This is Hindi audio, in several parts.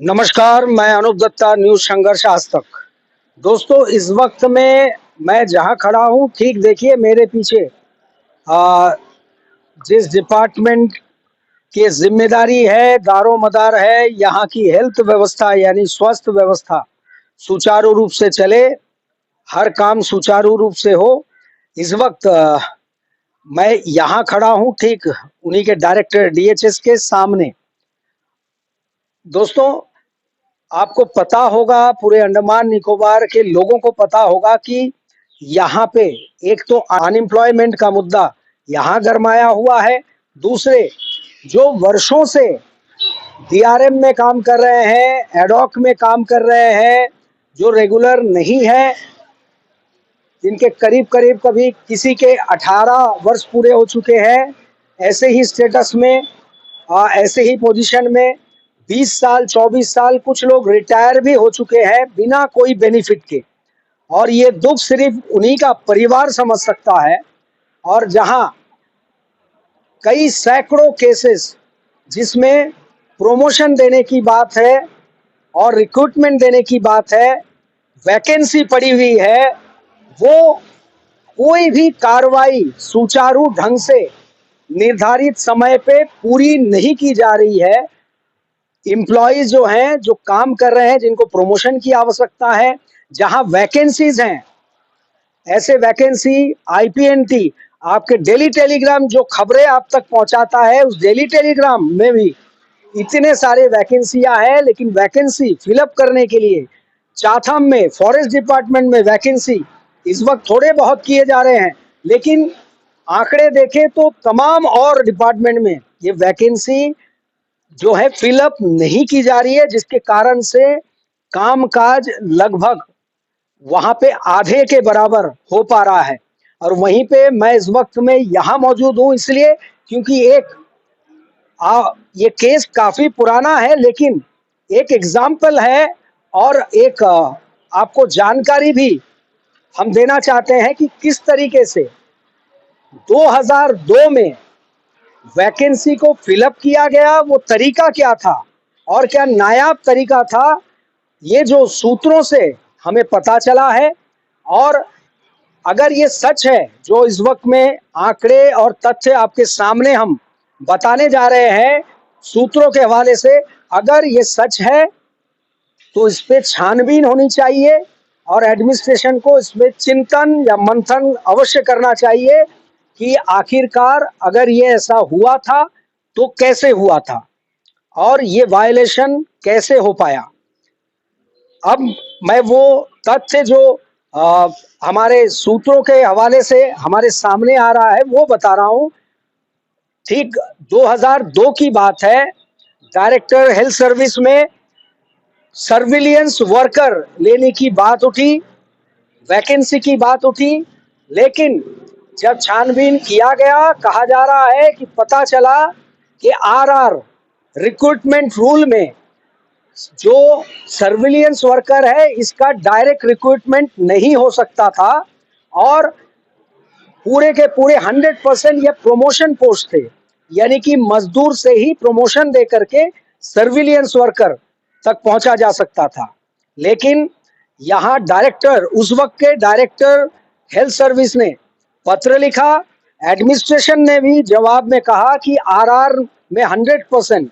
नमस्कार, मैं अनूप दत्ता, न्यूज़ संघर्ष आज तक। दोस्तों, इस वक्त में मैं जहाँ खड़ा हूँ, ठीक देखिए मेरे पीछे अ, जिस डिपार्टमेंट की ज़िम्मेदारी है, दारोमदार है, यहाँ की हेल्थ व्यवस्था यानी स्वास्थ्य व्यवस्था सुचारू रूप से चले, हर काम सुचारू रूप से हो। इस वक्त मैं यहाँ खड़ा हूँ, ठीक उन्हीं के डायरेक्टर डीएचएस के सामने। दोस्तों, आपको पता होगा, पूरे अंडमान निकोबार के लोगों को पता होगा कि यहाँ पे एक तो अनएम्प्लॉयमेंट का मुद्दा यहाँ गरमाया हुआ है। दूसरे, जो वर्षों से डीआरएम में काम कर रहे हैं, एडॉक में काम कर रहे हैं, जो रेगुलर नहीं है, जिनके करीब करीब कभी किसी के 18 वर्ष पूरे हो चुके हैं, ऐसे ही स्टेटस में, ऐसे ही पोजीशन में 20 साल 24 साल, कुछ लोग रिटायर भी हो चुके हैं बिना कोई बेनिफिट के। और ये दुख सिर्फ उन्हीं का परिवार समझ सकता है। और जहां कई सैकड़ों केसेस जिसमें प्रमोशन देने की बात है और रिक्रूटमेंट देने की बात है, वैकेंसी पड़ी हुई है, वो कोई भी कार्रवाई सुचारू ढंग से निर्धारित समय पे पूरी नहीं की जा रही है। एम्प्लॉयज जो हैं, जो काम कर रहे हैं, जिनको प्रमोशन की आवश्यकता है, जहां वैकेंसीज हैं, ऐसे वैकेंसी आईपीएनटी आपके डेली टेलीग्राम जो खबरें आप तक पहुंचाता है, उस डेली टेलीग्राम में भी इतने सारे वैकेंसियां हैं, लेकिन वैकेंसी फिलअप करने के लिए चाथम में फॉरेस्ट डिपार्टमेंट में वैकेंसी इस वक्त थोड़े बहुत किए जा रहे हैं, लेकिन आंकड़े देखें तो तमाम और डिपार्टमेंट में ये वैकेंसी जो है फिलअप नहीं की जा रही है, जिसके कारण से कामकाज लगभग वहां पे आधे के बराबर हो पा रहा है। और वहीं पे मैं इस वक्त में यहाँ मौजूद हूँ इसलिए क्योंकि ये केस काफी पुराना है, लेकिन एक एग्जाम्पल है और एक आपको जानकारी भी हम देना चाहते हैं कि किस तरीके से 2002 में वैकेंसी को फिलअप किया गया, वो तरीका क्या था और क्या नायाब तरीका था, ये जो सूत्रों से हमें पता चला है। और अगर ये सच है जो इस वक्त में आंकड़े और तथ्य आपके सामने हम बताने जा रहे हैं सूत्रों के हवाले से, अगर ये सच है तो इस पे छानबीन होनी चाहिए और एडमिनिस्ट्रेशन को इसमें चिंतन या मंथन अवश्य करना चाहिए कि आखिरकार अगर ये ऐसा हुआ था तो कैसे हुआ था और ये वायलेशन कैसे हो पाया। अब मैं वो तथ्य जो हमारे सूत्रों के हवाले से हमारे सामने आ रहा है वो बता रहा हूँ। ठीक 2002 की बात है, डायरेक्टर हेल्थ सर्विस में सर्विलियंस वर्कर लेने की बात उठी, वैकेंसी की बात उठी, लेकिन जब छानबीन किया गया, कहा जा रहा है कि पता चला कि आरआर रिक्रूटमेंट रूल में जो सर्विलियंस वर्कर है इसका डायरेक्ट रिक्रूटमेंट नहीं हो सकता था और पूरे के पूरे 100% ये प्रमोशन पोस्ट थे, यानी कि मजदूर से ही प्रमोशन दे करके सर्विलियंस वर्कर तक पहुंचा जा सकता था। लेकिन यहाँ डायरेक्टर, उस वक्त के डायरेक्टर हेल्थ सर्विस ने पत्र लिखा, एडमिनिस्ट्रेशन ने भी जवाब में कहा कि आरआर में 100%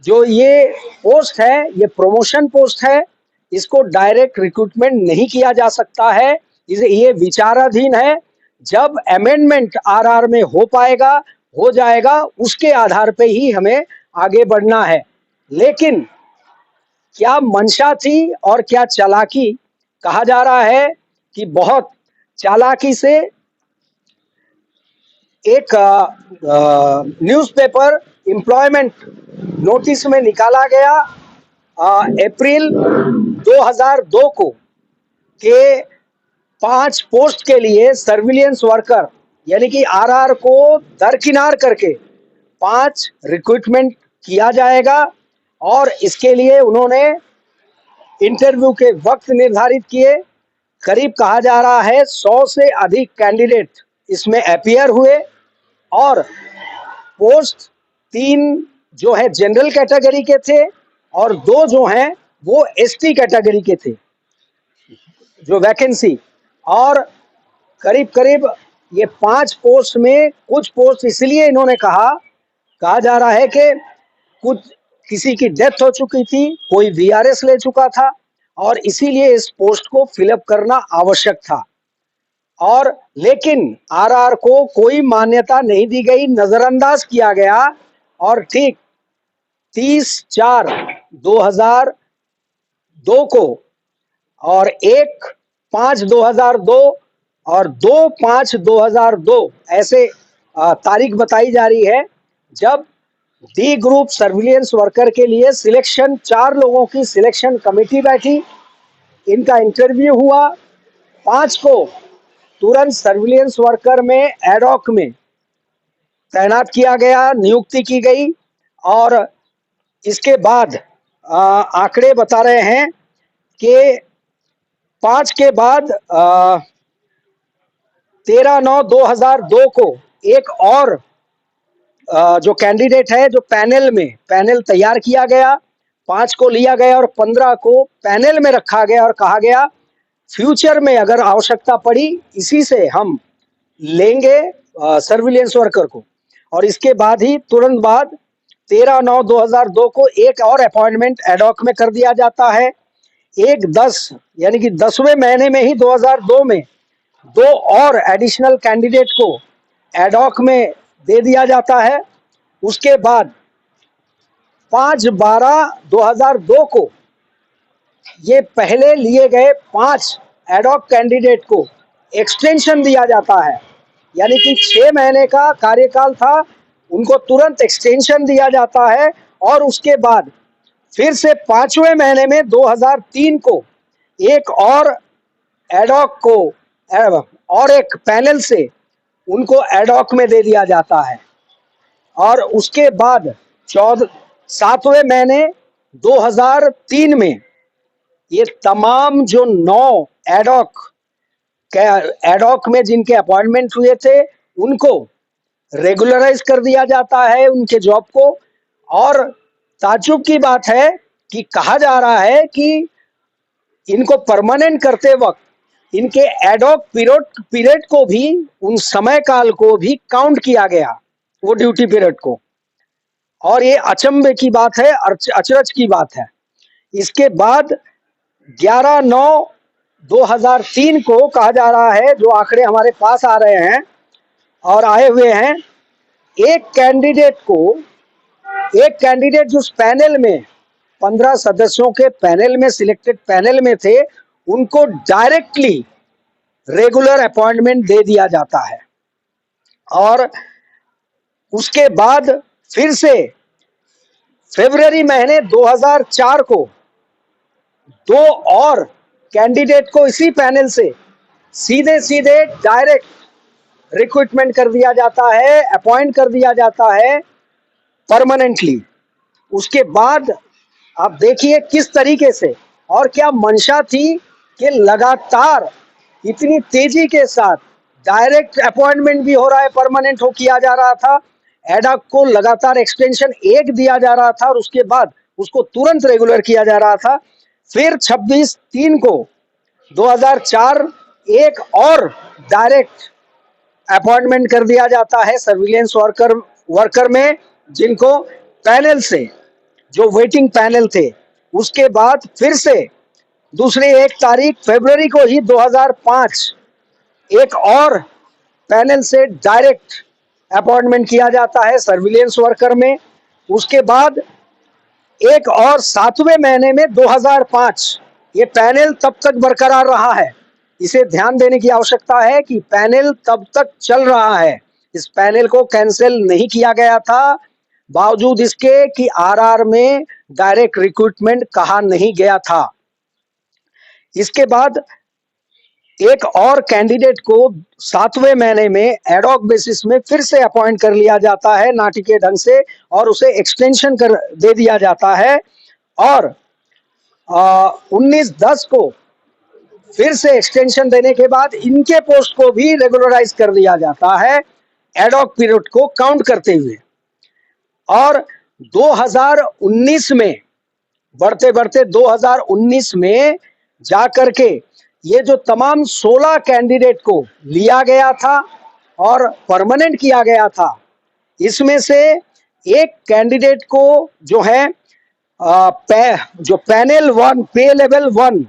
जो ये पोस्ट है ये प्रमोशन पोस्ट है, इसको डायरेक्ट रिक्रूटमेंट नहीं किया जा सकता है, ये विचाराधीन है। जब अमेंडमेंट आरआर में हो पाएगा, हो जाएगा, उसके आधार पे ही हमें आगे बढ़ना है। लेकिन क्या मंशा थी और क्या चालाकी, कहा जा रहा है कि बहुत चालाकी से एक न्यूज़पेपर एम्प्लॉयमेंट नोटिस में निकाला गया अप्रैल 2002 को के 5 पोस्ट के लिए सर्विलियंस वर्कर यानी कि आरआर को दरकिनार करके 5 रिक्रूटमेंट किया जाएगा और इसके लिए उन्होंने इंटरव्यू के वक्त निर्धारित किए। करीब कहा जा रहा है 100 से अधिक कैंडिडेट इसमें अपीयर हुए और पोस्ट 3 जो है जनरल कैटेगरी के थे और 2 जो हैं वो एसटी कैटेगरी के थे जो वैकेंसी। और करीब करीब ये 5 पोस्ट में कुछ पोस्ट इसलिए इन्होंने कहा जा रहा है कि कुछ किसी की डेथ हो चुकी थी, कोई वीआरएस ले चुका था और इसीलिए इस पोस्ट को फिलअप करना आवश्यक था। और लेकिन आरआर को कोई मान्यता नहीं दी गई, नजरअंदाज किया गया। और ठीक 30/4/2002 को और 1/5/2002 और 2/5/2002 ऐसे तारीख बताई जा रही है जब डी ग्रुप सर्विलियंस वर्कर के लिए सिलेक्शन 4 लोगों की सिलेक्शन कमेटी बैठी, इनका इंटरव्यू हुआ। 5 को तुरंत सर्विलियंस वर्कर में एडॉक में तैनात किया गया, नियुक्ति की गई। और इसके बाद आंकड़े बता रहे हैं कि 5 के बाद 13/9/2002 को एक और जो कैंडिडेट है, जो पैनल तैयार किया गया, 5 को लिया गया और 15 को पैनल में रखा गया और कहा गया फ्यूचर में अगर आवश्यकता पड़ी इसी से हम लेंगे सर्विलेंस वर्कर को। और इसके बाद ही तुरंत बाद 13/9/2002 को एक और अपॉइंटमेंट एडॉक में कर दिया जाता है। 1/10 यानी कि 10वें महीने में ही 2002 में 2 और एडिशनल कैंडिडेट को एडॉक में दे दिया जाता है। उसके बाद 5/12/2002 को ये पहले लिए गए 5 एडॉक कैंडिडेट को एक्सटेंशन दिया जाता है, यानी कि 6 महीने का कार्यकाल था, उनको तुरंत एक्सटेंशन दिया जाता है। और उसके बाद फिर से 5वें महीने में 2003 को एक और एडॉक को और एक पैनल से उनको एडॉक में दे दिया जाता है। और उसके बाद 7वें महीने 2003 में ये तमाम जो 9 एडॉक में जिनके अपॉइंटमेंट हुए थे उनको रेगुलराइज कर दिया जाता है उनके जॉब को। और ताज्जुब की बात है कि कहा जा रहा है कि इनको परमानेंट करते वक्त इनके एडॉक पीरियड को भी, उन समय काल को भी काउंट किया गया, वो ड्यूटी पीरियड को। और ये अचंभे की बात है, अचरज की बात है। इसके बाद 11/9/2003 को कहा जा रहा है, जो आंकड़े हमारे पास आ रहे हैं और आए हुए हैं, एक कैंडिडेट जो पैनल में 15 सदस्यों के पैनल में सिलेक्टेड पैनल में थे, उनको डायरेक्टली रेगुलर अपॉइंटमेंट दे दिया जाता है। और उसके बाद फिर से फरवरी महीने 2004 को 2 और कैंडिडेट को इसी पैनल से सीधे डायरेक्ट रिक्रूटमेंट कर दिया जाता है, अपॉइंट कर दिया जाता है परमानेंटली। उसके बाद आप देखिए किस तरीके से और क्या मंशा थी कि लगातार इतनी तेजी के साथ डायरेक्ट अपॉइंटमेंट भी हो रहा है, परमानेंट हो किया जा रहा था, एडॉक को लगातार एक्सटेंशन 1 दिया जा रहा था और उसके बाद उसको तुरंत रेगुलर किया जा रहा था। फिर 26/3 को 2004 एक और डायरेक्ट अपॉइंटमेंट कर दिया जाता है सर्विलेंस वर्कर में, जिनको पैनल से, जो वेटिंग पैनल थे। उसके बाद फिर से दूसरी 1 तारीख फरवरी को ही 2005 एक और पैनल से डायरेक्ट अपॉइंटमेंट किया जाता है सर्विलेंस वर्कर में। उसके बाद एक और 7वें महीने में 2005 ये पैनल तब तक बरकरार रहा है। इसे ध्यान देने की आवश्यकता है कि पैनल तब तक चल रहा है, इस पैनल को कैंसिल नहीं किया गया था, बावजूद इसके कि आरआर में डायरेक्ट रिक्रूटमेंट कहा नहीं गया था। इसके बाद एक और कैंडिडेट को 7वें महीने में एडॉक बेसिस में फिर से अपॉइंट कर लिया जाता है नाटकीय ढंग से और उसे एक्सटेंशन कर दे दिया जाता है। और 19/10 को फिर से एक्सटेंशन देने के बाद इनके पोस्ट को भी रेगुलराइज कर दिया जाता है एडॉक पीरियड को काउंट करते हुए। और 2019 में बढ़ते बढ़ते 2019 में जाकर के ये जो तमाम 16 कैंडिडेट को लिया गया था और परमानेंट किया गया था, इसमें से एक कैंडिडेट को जो है जो पैनल वन, पे लेवल वन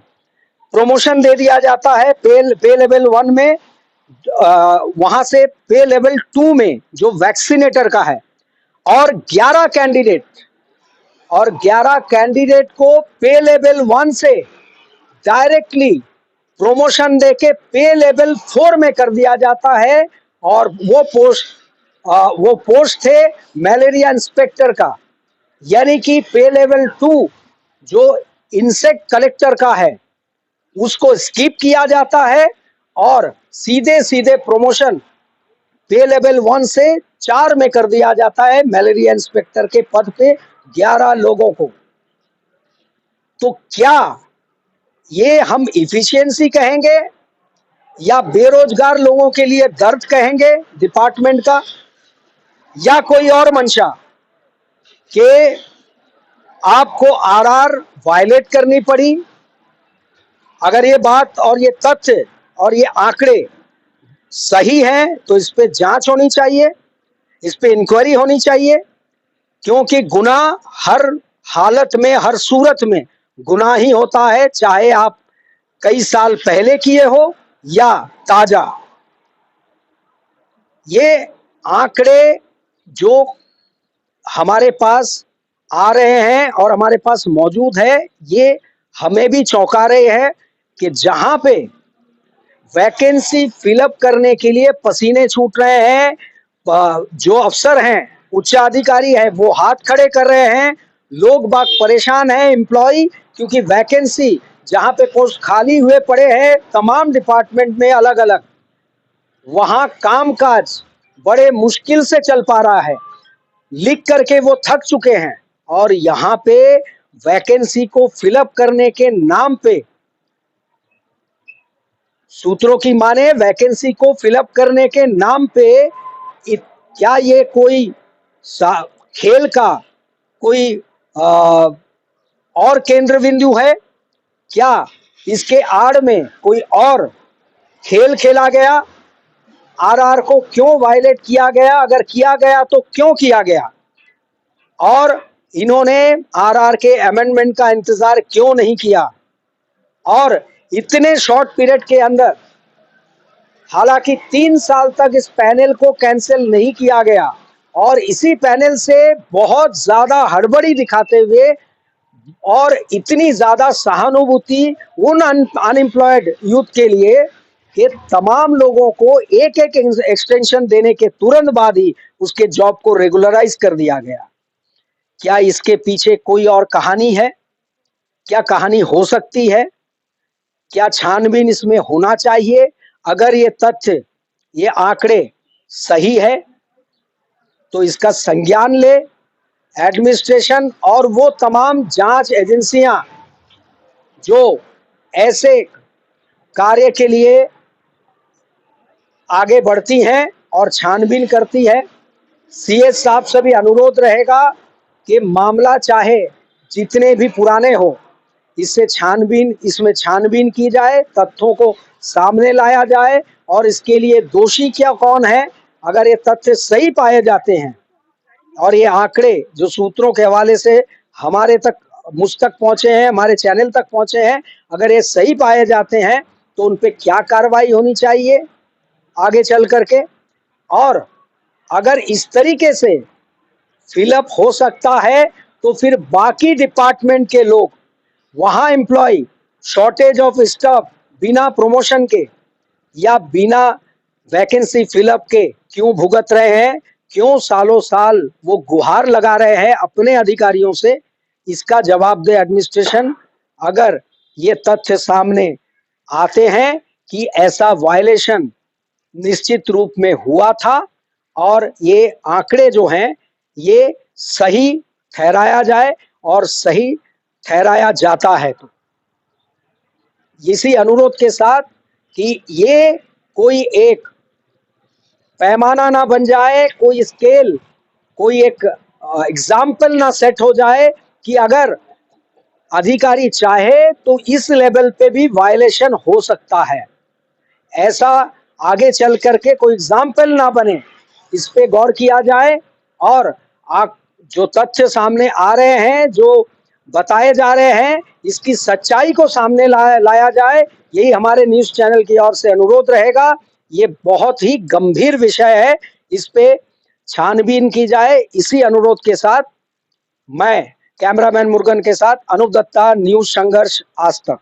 प्रमोशन दे दिया जाता है। पे लेवल वन में वहां से पे लेवल टू में जो वैक्सीनेटर का है, और 11 कैंडिडेट को पे लेवल वन से डायरेक्टली प्रमोशन देके पे लेवल फोर में कर दिया जाता है। और वो पोस्ट थे मलेरिया इंस्पेक्टर का, यानी कि पे लेवल टू जो इंसेक्ट कलेक्टर का है उसको स्किप किया जाता है और सीधे सीधे प्रमोशन पे लेवल वन से 4 में कर दिया जाता है मलेरिया इंस्पेक्टर के पद पे 11 लोगों को। तो क्या ये हम इफिशियंसी कहेंगे या बेरोजगार लोगों के लिए दर्द कहेंगे डिपार्टमेंट का, या कोई और मंशा कि आपको आरआर वायलेट करनी पड़ी? अगर ये बात और ये तथ्य और ये आंकड़े सही हैं तो इस पे जांच होनी चाहिए, इस पे इंक्वायरी होनी चाहिए, क्योंकि गुनाह हर हालत में, हर सूरत में गुनाह ही होता है, चाहे आप कई साल पहले किए हो या ताजा। ये आंकड़े जो हमारे पास आ रहे हैं और हमारे पास मौजूद है, ये हमें भी चौंका रहे हैं कि जहां पे वैकेंसी फिलअप करने के लिए पसीने छूट रहे हैं, जो अफसर हैं, उच्चाधिकारी हैं, वो हाथ खड़े कर रहे हैं, लोग बाग परेशान हैं, एम्प्लॉय, क्योंकि वैकेंसी जहां पे पोस्ट खाली हुए पड़े हैं तमाम डिपार्टमेंट में अलग अलग, वहां कामकाज बड़े मुश्किल से चल पा रहा है, लिख करके वो थक चुके हैं। और यहाँ पे वैकेंसी को फिलअप करने के नाम पे, सूत्रों की माने वैकेंसी को फिलअप करने के नाम पे, क्या ये कोई खेल का कोई और केंद्र बिंदु है? क्या इसके आड़ में कोई और खेल खेला गया? आरआर को क्यों वायलेट किया गया? अगर किया गया तो क्यों किया गया? और इन्होंने आरआर के अमेंडमेंट का इंतजार क्यों नहीं किया? और इतने शॉर्ट पीरियड के अंदर, हालांकि 3 साल तक इस पैनल को कैंसिल नहीं किया गया, और इसी पैनल से बहुत ज्यादा हड़बड़ी दिखाते हुए और इतनी ज्यादा सहानुभूति उन अनएम्प्लॉयड यूथ के लिए कि तमाम लोगों को एक एक एक्सटेंशन देने के तुरंत बाद ही उसके जॉब को रेगुलराइज कर दिया गया। क्या इसके पीछे कोई और कहानी है? क्या कहानी हो सकती है? क्या छानबीन इसमें होना चाहिए? अगर ये तथ्य, ये आंकड़े सही है तो इसका संज्ञान ले एडमिनिस्ट्रेशन और वो तमाम जांच एजेंसियां जो ऐसे कार्य के लिए आगे बढ़ती हैं और छानबीन करती है। सीएस साहब से भी अनुरोध रहेगा कि मामला चाहे जितने भी पुराने हो, इसमें छानबीन की जाए, तथ्यों को सामने लाया जाए, और इसके लिए दोषी क्या कौन है, अगर ये तथ्य सही पाए जाते हैं और ये आंकड़े जो सूत्रों के हवाले से हमारे तक, मुझ तक पहुंचे हैं, हमारे चैनल तक पहुंचे हैं, अगर ये सही पाए जाते हैं तो उन पे क्या कार्रवाई होनी चाहिए आगे चल करके। और अगर इस तरीके से फिलअप हो सकता है तो फिर बाकी डिपार्टमेंट के लोग वहां एम्प्लॉय शॉर्टेज ऑफ स्टाफ बिना प्रमोशन के या बिना वैकेंसी फिलअप के क्यों भुगत रहे हैं? क्यों सालों साल वो गुहार लगा रहे हैं अपने अधिकारियों से? इसका जवाब दे एडमिनिस्ट्रेशन। अगर ये तथ्य सामने आते हैं कि ऐसा वायलेशन निश्चित रूप में हुआ था और ये आंकड़े जो हैं ये सही ठहराया जाए और सही ठहराया जाता है, तो इसी अनुरोध के साथ कि ये कोई एक पैमाना ना बन जाए, कोई स्केल, कोई एक एग्जाम्पल ना सेट हो जाए कि अगर अधिकारी चाहे तो इस लेवल पे भी वायलेशन हो सकता है। ऐसा आगे चल करके कोई एग्जाम्पल ना बने, इस पे गौर किया जाए और जो तथ्य सामने आ रहे हैं, जो बताए जा रहे हैं, इसकी सच्चाई को सामने लाया जाए। यही हमारे न्यूज़ चैनल की ओर से अनुरोध रहेगा। ये बहुत ही गंभीर विषय है, इस पे छानबीन की जाए। इसी अनुरोध के साथ मैं कैमरामैन मुरुगन के साथ अनूप दत्ता, न्यूज़ संघर्ष, आज तक।